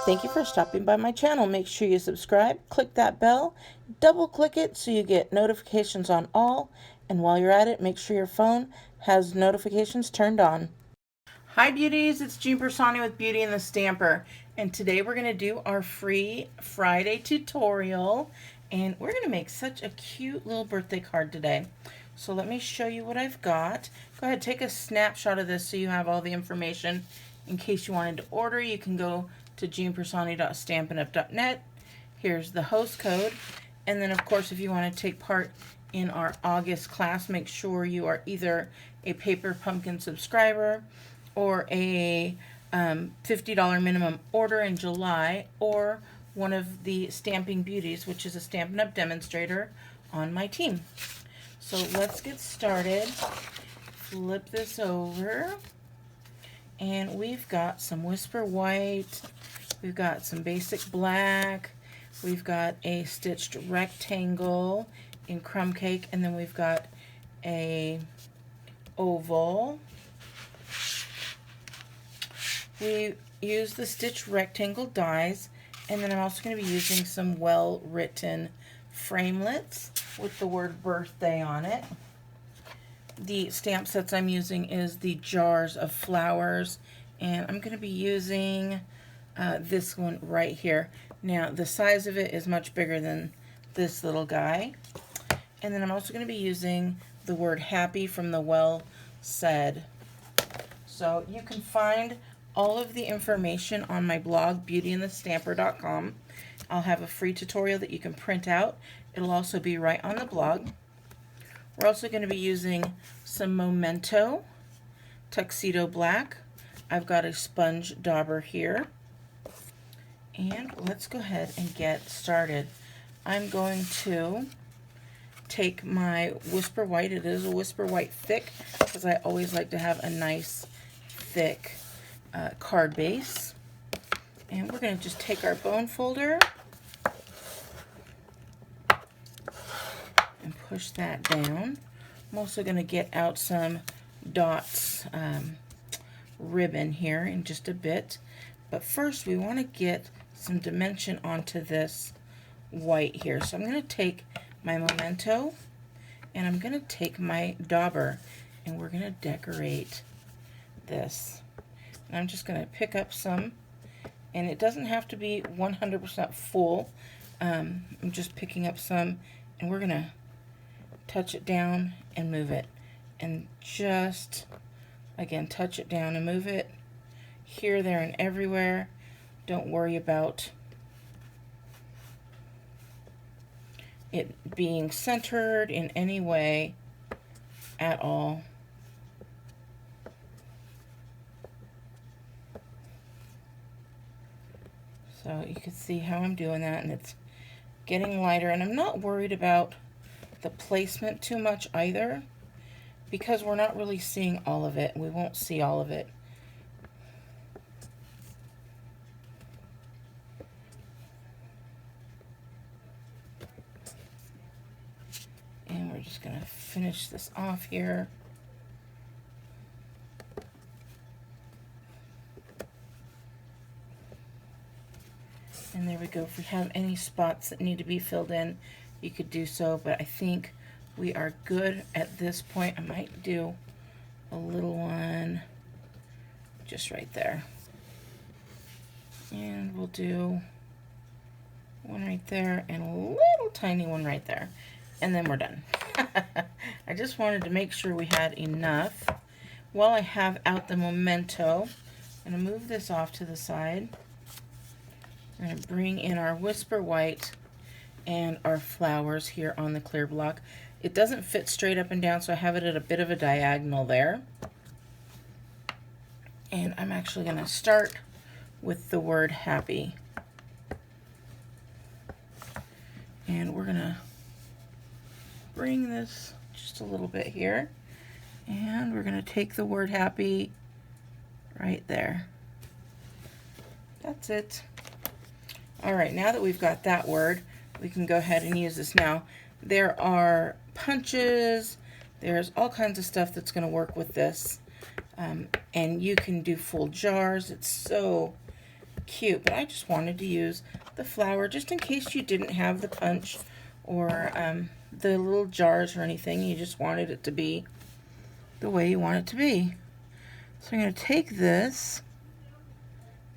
Thank you for stopping by my channel. Make sure you subscribe, click that bell, double click it so you get notifications on all, and while you're at it, make sure your phone has notifications turned on. Hi beauties, it's Jean Piersanti with Beauty and the Stamper, and today we're going to do our free Friday tutorial, and we're going to make such a cute little birthday card today. So let me show you what I've got. Go ahead, take a snapshot of this so you have all the information. In case you wanted to order, you can go to jeanpiersanti.stampinup.net. Here's the host code, and then of course if you want to take part in our August class, make sure you are either a Paper Pumpkin subscriber or a $50 minimum order in July, or one of the Stamping Beauties, which is a Stampin' Up! Demonstrator on my team. So let's get started. Flip this over, and we've got some Whisper White, we've got some basic black, we've got a stitched rectangle in Crumb Cake, and then we've got a oval. We use the stitched rectangle dies, and then I'm also going to be using some well-written framelits with the word birthday on it. The stamp sets I'm using is the Jars of Flowers, and I'm going to be using this one right here. Now the size of it is much bigger than this little guy. And then I'm also going to be using the word happy from the Well Said. So you can find all of the information on my blog, beautyandthestamper.com. I'll have a free tutorial that you can print out. It'll also be right on the blog. We're also going to be using some Memento Tuxedo Black. I've got a sponge dauber here. And let's go ahead and get started. I'm going to take my Whisper White. It is a Whisper White thick, because I always like to have a nice thick card base. And we're going to just take our bone folder and push that down. I'm also going to get out some dots ribbon here in just a bit. But first we want to get some dimension onto this white here. So I'm going to take my Memento, and I'm going to take my dauber, and we're going to decorate this. And I'm just going to pick up some, and it doesn't have to be 100% full. I'm just picking up some, and we're going to touch it down and move it, and just again touch it down and move it here, there, and everywhere. Don't worry about it being centered in any way at all. So you can see how I'm doing that, and it's getting lighter, and I'm not worried about the placement too much either, because we're not really seeing all of it. We won't see all of it. And we're just going to finish this off here. And there we go. If we have any spots that need to be filled in, you could do so, but I think we are good at this point. I might do a little one just right there. And we'll do one right there and a little tiny one right there. And then we're done. I just wanted to make sure we had enough. While I have out the Memento, I'm going to move this off to the side. We're going to bring in our Whisper White and our flowers here on the clear block. It doesn't fit straight up and down, so I have it at a bit of a diagonal there. And I'm actually going to start with the word happy. And we're going to bring this just a little bit here, and we're going to take the word happy right there. That's it. All right, now that we've got that word, we can go ahead and use this. Now there are punches, there's all kinds of stuff that's going to work with this, and you can do full jars. It's so cute, but I just wanted to use the flower just in case you didn't have the punch or the little jars or anything. You just wanted it to be the way you want it to be. So I'm going to take this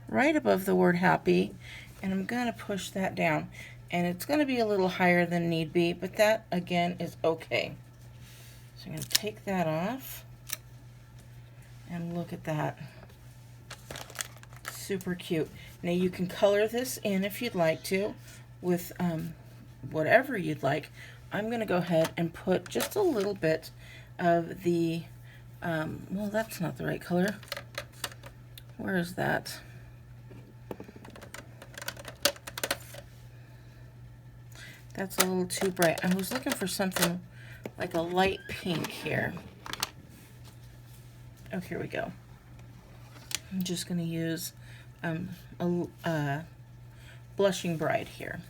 right above the word happy, and I'm going to push that down. And it's going to be a little higher than need be, but that, again, is okay. So I'm going to take that off, and look at that. Super cute. Now you can color this in if you'd like to with whatever you'd like. I'm going to go ahead and put just a little bit of the, well, that's not the right color. Where is that? That's a little too bright. I was looking for something like a light pink here. Oh, here we go. I'm just going to use a Blushing Bride here.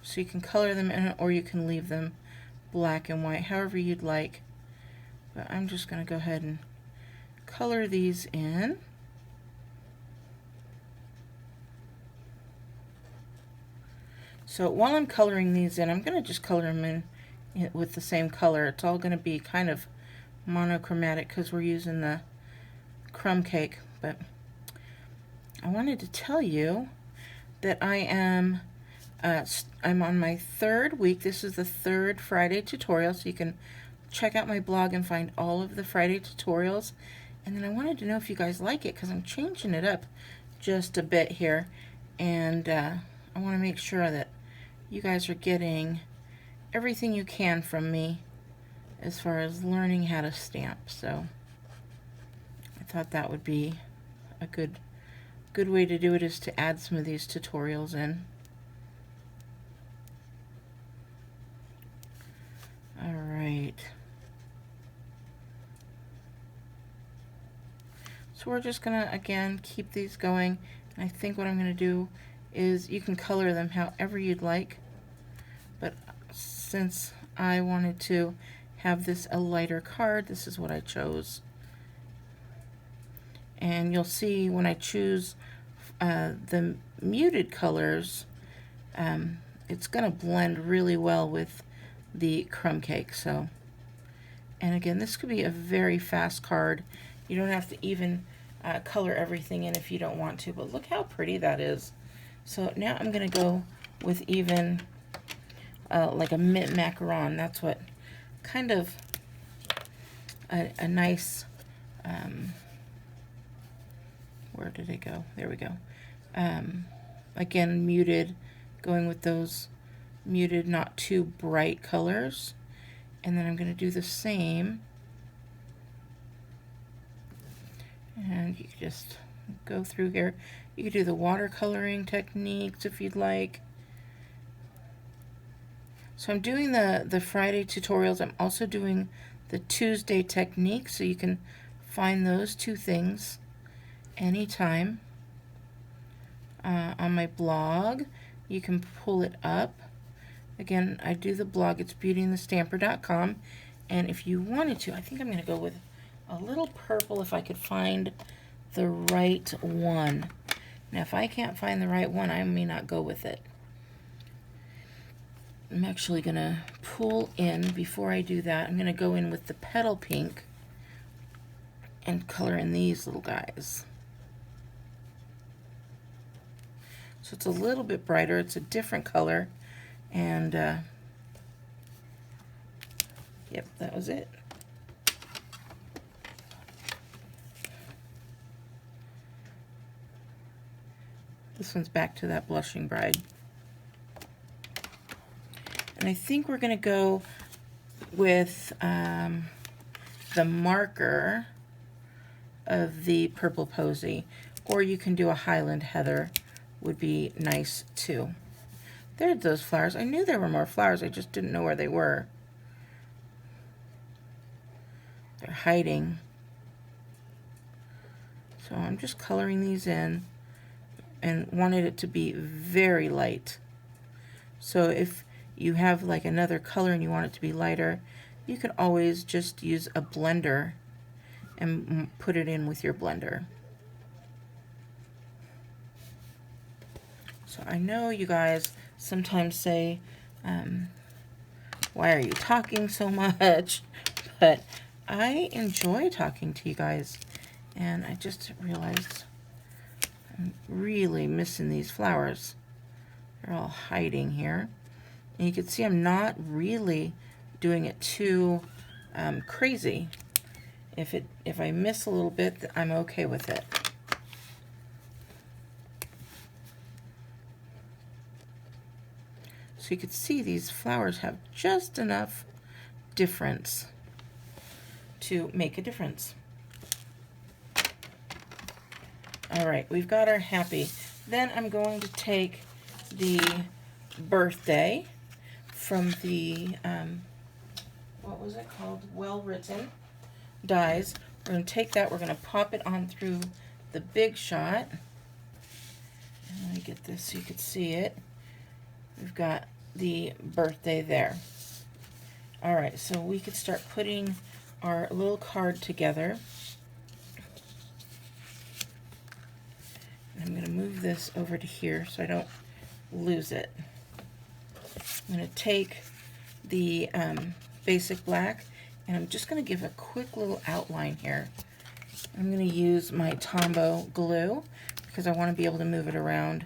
So you can color them in, or you can leave them black and white, however you'd like. But I'm just going to go ahead and color these in. So while I'm coloring these in, I'm going to just color them in with the same color. It's all going to be kind of monochromatic because we're using the crumb cake. But I wanted to tell you that I am I'm on my 3rd week. This is the 3rd Friday tutorial, so you can check out my blog and find all of the Friday tutorials. And then I wanted to know if you guys like it, because I'm changing it up just a bit here, and I want to make sure that you guys are getting everything you can from me as far as learning how to stamp. So I thought that would be a good way to do it, is to add some of these tutorials in. All right. So we're just gonna, again, keep these going. And I think what I'm gonna do is, you can color them however you'd like, but since I wanted to have this a lighter card, this is what I chose. And you'll see when I choose the muted colors, it's gonna blend really well with the crumb cake. So, and again, this could be a very fast card. You don't have to even color everything in if you don't want to, but look how pretty that is. So now I'm going to go with even like a mint macaron. That's what kind of a nice, where did it go? There we go. Again, muted, going with those muted, not too bright colors. And then I'm going to do the same. And you can just go through here. You could do the watercoloring techniques if you'd like. So I'm doing the Friday tutorials. I'm also doing the Tuesday techniques, so you can find those 2 things anytime on my blog. You can pull it up. Again, I do the blog. It's beautyinthestamper.com. And if you wanted to, I think I'm going to go with a little purple if I could find the right one. Now, if I can't find the right one, I may not go with it. I'm actually going to pull in, before I do that, I'm going to go in with the petal pink and color in these little guys. So it's a little bit brighter. It's a different color. And, yep, that was it. This one's back to that Blushing Bride. And I think we're going to go with the marker of the Purple Posy. Or you can do a Highland Heather, would be nice too. There's those flowers. I knew there were more flowers, I just didn't know where they were. They're hiding. So I'm just coloring these in, and wanted it to be very light. So if you have like another color and you want it to be lighter, you could always just use a blender and put it in with your blender. I know you guys sometimes say, why are you talking so much? But I enjoy talking to you guys, and I just realized I'm really missing these flowers. They're all hiding here. And you can see I'm not really doing it too crazy. If I miss a little bit, I'm okay with it. So you can see these flowers have just enough difference to make a difference. All right, we've got our happy. Then I'm going to take the birthday from the, what was it called? Well Written dies. We're going to take that, we're going to pop it on through the Big Shot. And let me get this so you can see it. We've got the birthday there. All right, so we could start putting our little card together. I'm going to move this over to here so I don't lose it. I'm going to take the basic black, and I'm just going to give a quick little outline here. I'm going to use my Tombow glue because I want to be able to move it around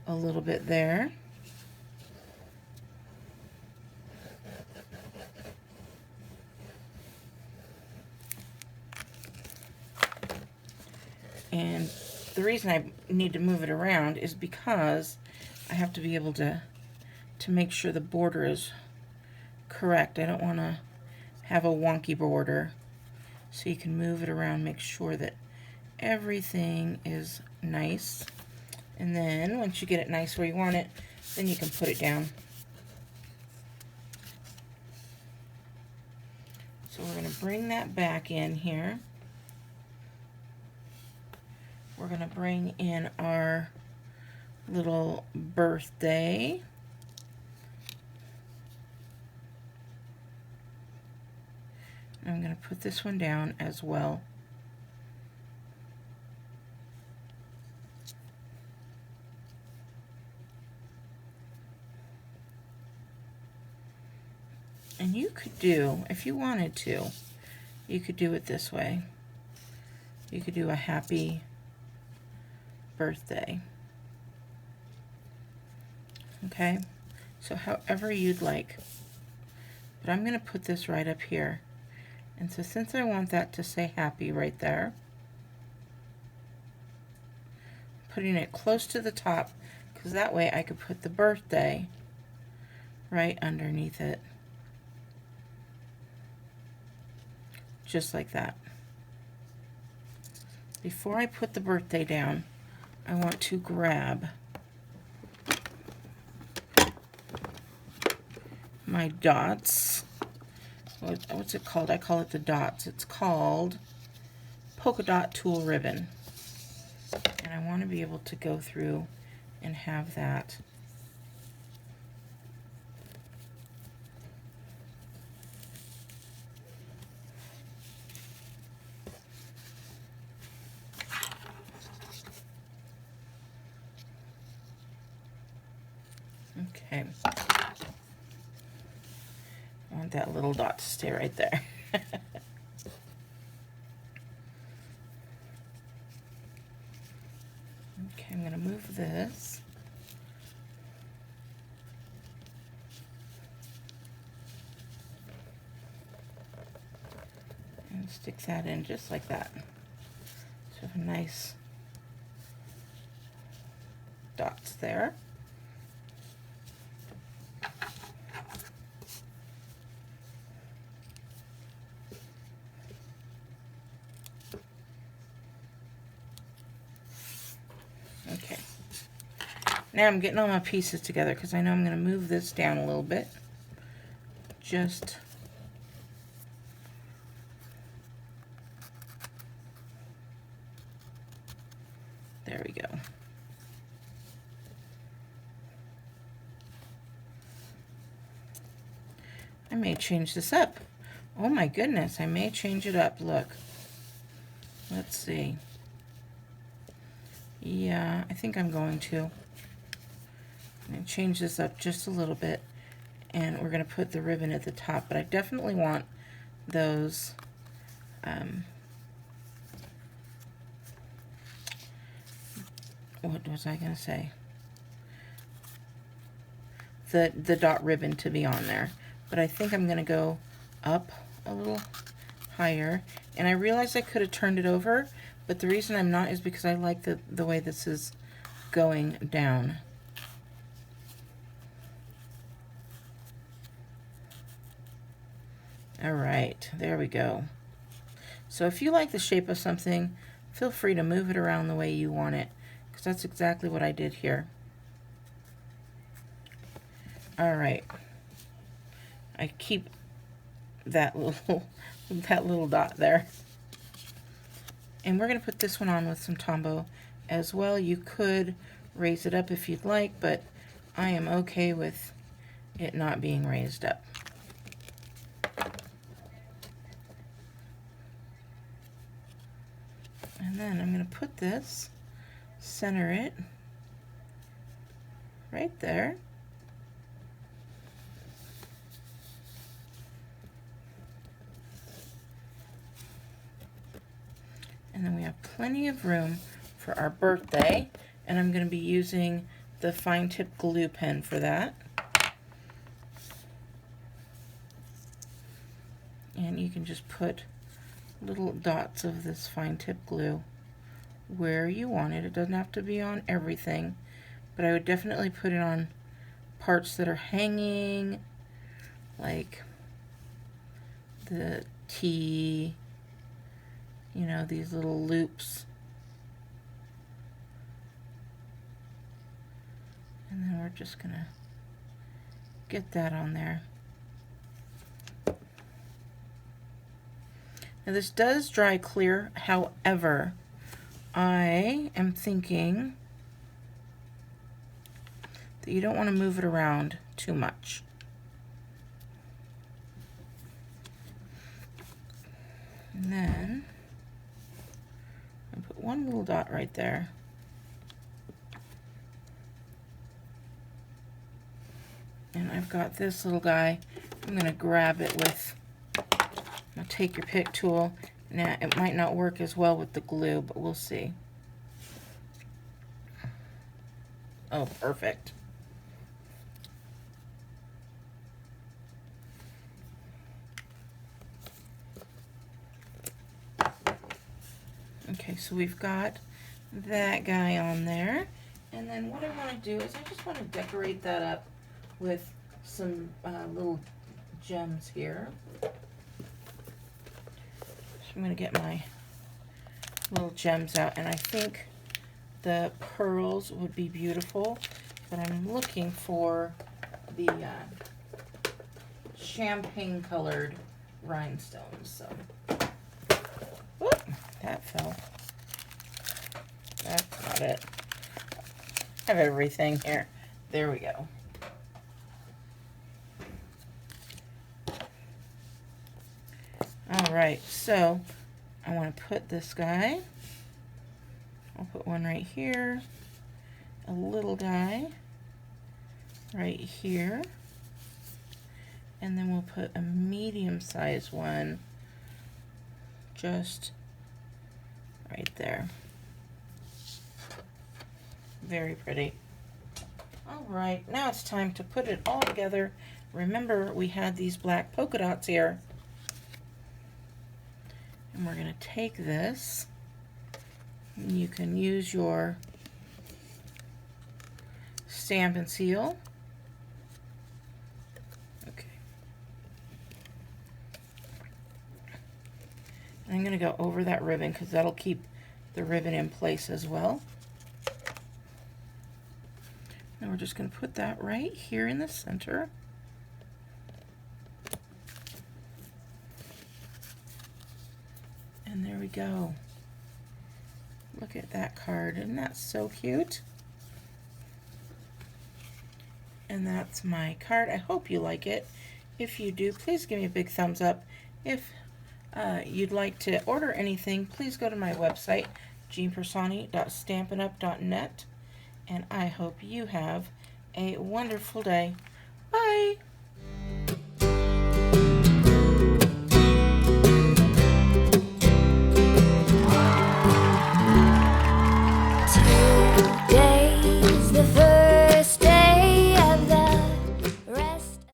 a little bit there. And the reason I need to move it around is because I have to be able to make sure the border is correct. I don't want to have a wonky border. So you can move it around, make sure that everything is nice. And then once you get it nice where you want it, then you can put it down. So we're going to bring that back in here. We're going to bring in our little birthday. I'm going to put this one down as well. And you could do, if you wanted to, you could do it this way. You could do a happy birthday. Okay, so however you'd like. But I'm going to put this right up here. And so since I want that to say happy right there, putting it close to the top, because that way I could put the birthday right underneath it. Just like that. Before I put the birthday down, I want to grab my dots. What's it called? I call it the dots. It's called polka dot tulle ribbon. And I want to be able to go through and have that. Okay. I want that little dot to stay right there. Okay, I'm going to move this. And stick that in just like that. So nice dots there. Okay. Now I'm getting all my pieces together because I know I'm going to move this down a little bit. Just there we go. I may change this up. Oh my goodness, I may change it up. Look. Let's see. Yeah, I think I'm going to. I'm going to change this up just a little bit, and we're going to put the ribbon at the top, but I definitely want those what was I going to say? The dot ribbon to be on there. But I think I'm going to go up a little higher. And I realized I could have turned it over, but the reason I'm not is because I like the way this is going down. All right, there we go. So if you like the shape of something, feel free to move it around the way you want it, because that's exactly what I did here. All right, I keep that little dot there. And we're going to put this one on with some Tombow as well. You could raise it up if you'd like, but I am okay with it not being raised up. And then I'm going to put this, center it right there. And then we have plenty of room for our birthday, and I'm going to be using the fine tip glue pen for that. And you can just put little dots of this fine tip glue where you want it. It doesn't have to be on everything, but I would definitely put it on parts that are hanging, like the T, you know, these little loops. And then we're just gonna get that on there. Now this does dry clear, however, I am thinking that you don't want to move it around too much. And then I'll put one little dot right there. And I've got this little guy. I'm going to grab it with my take your pick tool. Now it might not work as well with the glue, but we'll see. Oh, perfect. Okay, so we've got that guy on there. And then what I want to do is I just want to decorate that up with some little gems here. So I'm going to get my little gems out, and I think the pearls would be beautiful, but I'm looking for the champagne colored rhinestones. So, whoop, that fell. That's not it. I have everything here. There we go. All right, so I want to put this guy. I'll put one right here, a little guy right here, and then we'll put a medium-sized one just right there. Very pretty. All right, now it's time to put it all together. Remember, we had these black polka dots here. And we're going to take this, and you can use your stamp and seal. Okay. And I'm going to go over that ribbon because that'll keep the ribbon in place as well. And we're just going to put that right here in the center. And there we go. Look at that card. Isn't that so cute? And that's my card. I hope you like it. If you do, please give me a big thumbs up. If you'd like to order anything, please go to my website, jeanpiersanti.stampinup.net. And I hope you have a wonderful day. Bye. Days